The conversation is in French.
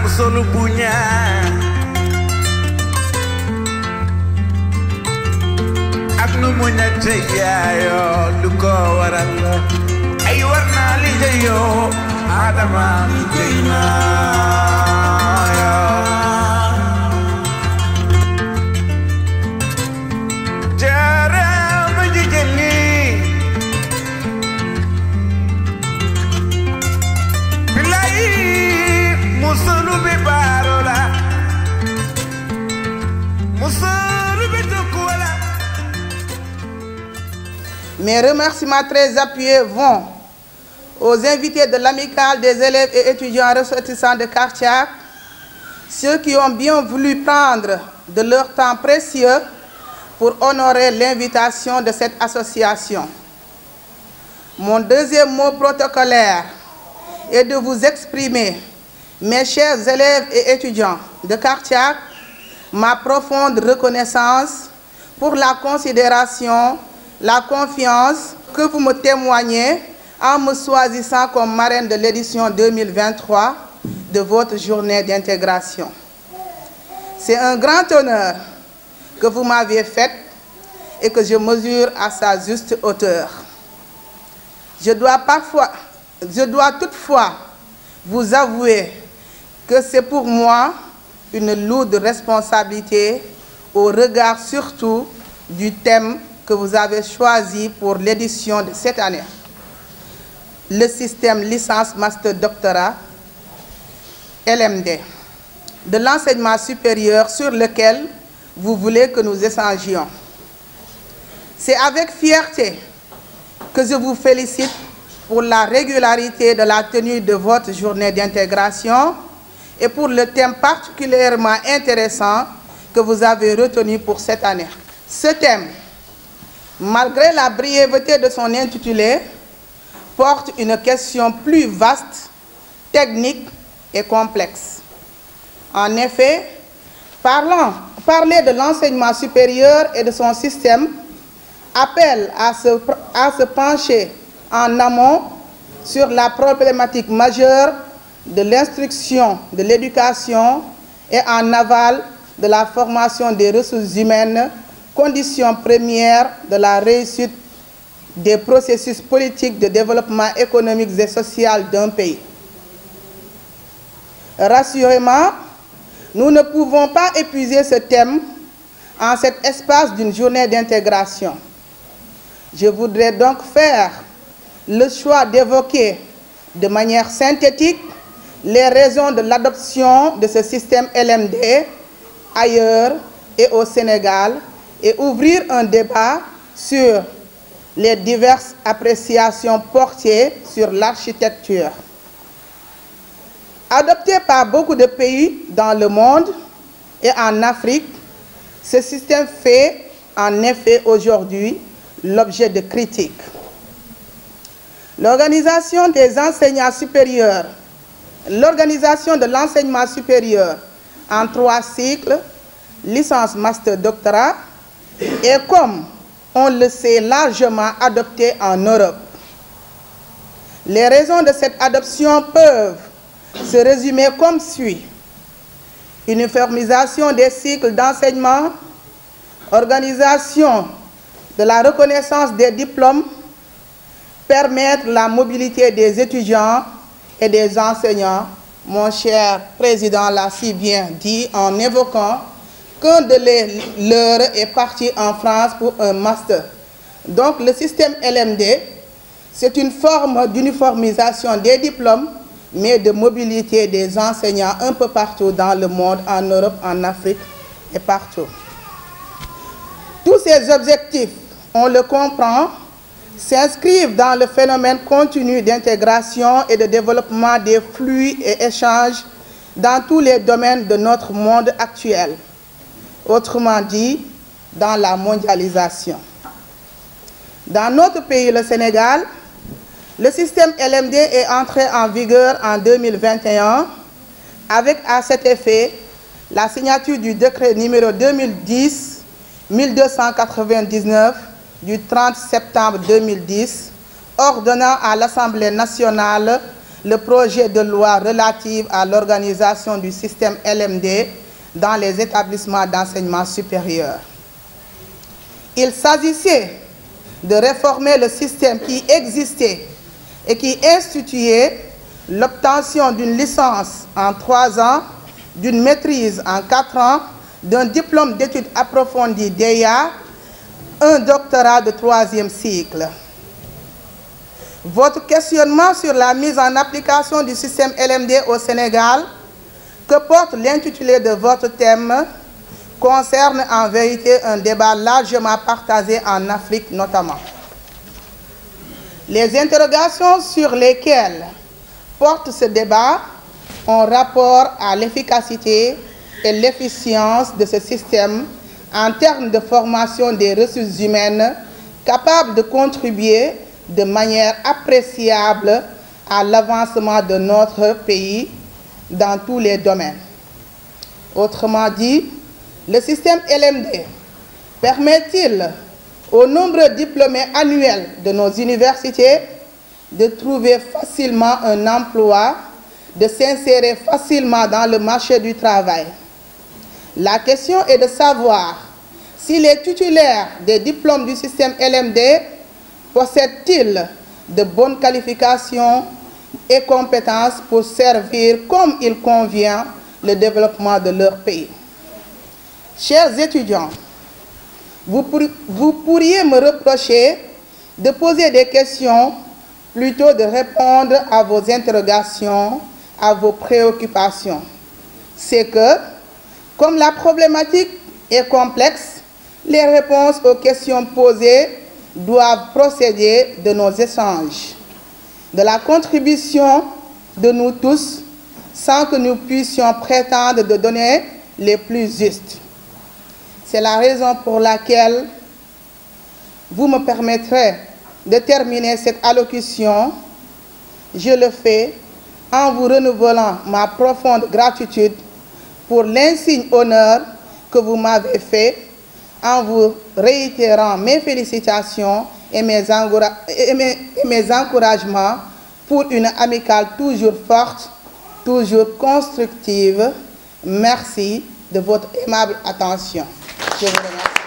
Musolu punya ak nu mu ñatte yaayo du ko waral ay war naa liggéeyoo Adama liggéey naa jaaraama jigéen ñi bilaay musolu bi barola musolu bi tukuwala. Mes remerciements très appuyés vont aux invités de l'amicale des élèves et étudiants ressortissants de Kartiack, ceux qui ont bien voulu prendre de leur temps précieux pour honorer l'invitation de cette association. Mon deuxième mot protocolaire est de vous exprimer, mes chers élèves et étudiants de Kartiack, ma profonde reconnaissance pour la considération, la confiance que vous me témoignez en me choisissant comme marraine de l'édition 2023 de votre journée d'intégration. C'est un grand honneur que vous m'aviez fait et que je mesure à sa juste hauteur. Je dois toutefois vous avouer que c'est pour moi une lourde responsabilité au regard surtout du thème que vous avez choisi pour l'édition de cette année, le système licence master doctorat LMD de l'enseignement supérieur sur lequel vous voulez que nous échangions. C'est avec fierté que je vous félicite pour la régularité de la tenue de votre journée d'intégration et pour le thème particulièrement intéressant que vous avez retenu pour cette année. Ce thème, malgré la brièveté de son intitulé, porte une question plus vaste, technique et complexe. En effet, parler de l'enseignement supérieur et de son système appelle à se pencher en amont sur la problématique majeure de l'instruction, de l'éducation et en aval de la formation des ressources humaines, condition première de la réussite des processus politiques de développement économique et social d'un pays. Rassurément, nous ne pouvons pas épuiser ce thème en cet espace d'une journée d'intégration. Je voudrais donc faire le choix d'évoquer de manière synthétique les raisons de l'adoption de ce système LMD ailleurs et au Sénégal et ouvrir un débat sur les diverses appréciations portées sur l'architecture. Adopté par beaucoup de pays dans le monde et en Afrique, ce système fait en effet aujourd'hui l'objet de critiques. L'organisation des enseignants supérieurs, l'organisation de l'enseignement supérieur en 3 cycles, licence, master, doctorat, est comme on le sait largement adoptée en Europe. Les raisons de cette adoption peuvent se résumer comme suit: uniformisation des cycles d'enseignement, organisation de la reconnaissance des diplômes, permettre la mobilité des étudiants et des enseignants. Mon cher président l'a si bien dit en évoquant qu'un de leurs est parti en France pour un master. Donc le système LMD, c'est une forme d'uniformisation des diplômes, mais de mobilité des enseignants un peu partout dans le monde, en Europe, en Afrique et partout. Tous ces objectifs, on le comprend, s'inscrivent dans le phénomène continu d'intégration et de développement des flux et échanges dans tous les domaines de notre monde actuel. autrement dit, dans la mondialisation. Dans notre pays, le Sénégal, le système LMD est entré en vigueur en 2021 avec à cet effet la signature du décret numéro 2010-1299 du 30 septembre 2010 ordonnant à l'Assemblée nationale le projet de loi relatif à l'organisation du système LMD dans les établissements d'enseignement supérieur. Il s'agissait de réformer le système qui existait et qui instituait l'obtention d'une licence en 3 ans, d'une maîtrise en 4 ans, d'un diplôme d'études approfondies DEA, un doctorat de 3e cycle. Votre questionnement sur la mise en application du système LMD au Sénégal, que porte l'intitulé de votre thème, concerne en vérité un débat largement partagé en Afrique notamment. Les interrogations sur lesquelles porte ce débat ont rapport à l'efficacité et l'efficience de ce système en termes de formation des ressources humaines capables de contribuer de manière appréciable à l'avancement de notre pays dans tous les domaines. Autrement dit, le système LMD permet-il aux nombreux diplômés annuels de nos universités de trouver facilement un emploi, de s'insérer facilement dans le marché du travail? La question est de savoir si les titulaires des diplômes du système LMD possèdent-ils de bonnes qualifications et compétences pour servir comme il convient le développement de leur pays. Chers étudiants, vous pourriez me reprocher de poser des questions plutôt de répondre à vos interrogations, à vos préoccupations. C'est que, comme la problématique est complexe, les réponses aux questions posées doivent procéder de nos échanges, de la contribution de nous tous, sans que nous puissions prétendre de donner les plus justes. C'est la raison pour laquelle vous me permettrez de terminer cette allocution. Je le fais en vous renouvelant ma profonde gratitude pour l'insigne honneur que vous m'avez fait, en vous réitérant mes félicitations et mes encouragements pour une amicale toujours forte, toujours constructive. Merci de votre aimable attention. Je vous remercie.